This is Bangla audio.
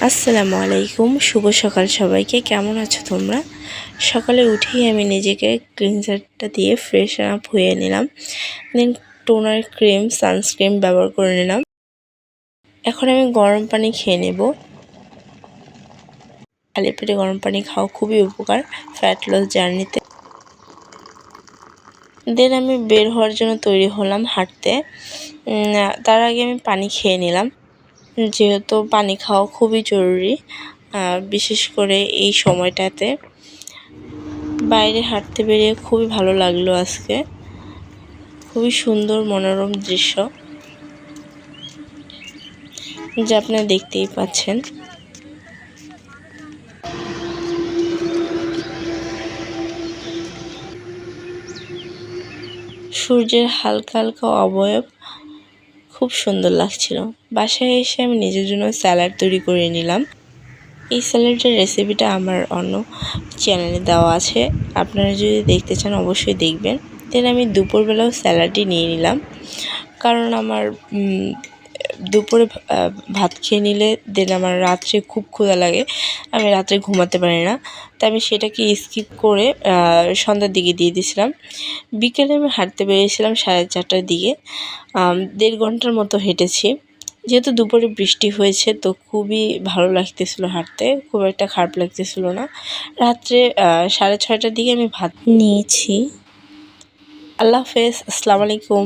আসসালামু আলাইকুম, শুভ সকাল সবাইকে। কেমন আছো তোমরা? সকালে উঠেই আমি নিজেকে ক্লিনজারটা দিয়ে ফ্রেশ আপ হয়ে নিলাম। দেন টোনার, ক্রিম, সানস্ক্রিন ব্যবহার করে নিলাম। এখন আমি গরম পানি খেয়ে নেব। খালি পেটে গরম পানি খাওয়া খুবই উপকার ফ্যাট লস জার্নিতে। দেন আমি বের হওয়ার জন্য তৈরি হলাম হাঁটতে। তার আগে আমি পানি খেয়ে নিলাম, যেহেতু পানি খাওয়া খুবই জরুরি, বিশেষ করে এই সময়টাতে। বাইরে হাঁটতে বেরিয়ে খুবই ভালো লাগলো আজকে। খুবই সুন্দর মনোরম দৃশ্য, যা আপনারা দেখতেই পাচ্ছেন। সূর্যের হালকা হালকা অবয়ব খুব সুন্দর লাগছিল। বাসায় এসে আমি নিজের জন্য স্যালাড তৈরি করে নিলাম। এই স্যালাডের রেসিপিটা আমার অন্য চ্যানেলে দেওয়া আছে, আপনারা যদি দেখতে চান অবশ্যই দেখবেন। দেন আমি দুপুরবেলাও স্যালাডই নিয়ে নিলাম, কারণ আমার দুপুরে ভাত খেয়ে নিলে দেন আমার রাত্রে খুব ক্ষুধা লাগে, আমি রাত্রে ঘুমাতে পারি না। তাই আমি সেটাকে স্কিপ করে সন্ধ্যার দিকে দিয়ে দিয়েছিলাম। বিকেলে আমি হাঁটতে বেরিয়েছিলাম 4:30টার দিকে। 1.5 ঘন্টার মতো হেঁটেছি। যেহেতু দুপুরে বৃষ্টি হয়েছে, তো খুবই ভালো লাগতেছিলো হাঁটতে, খুব একটা খারাপ লাগতেছিল না। রাত্রে 6:30টার দিকে আমি ভাত নিয়েছি। আল্লাহ হাফেজ, আসসালামু আলাইকুম।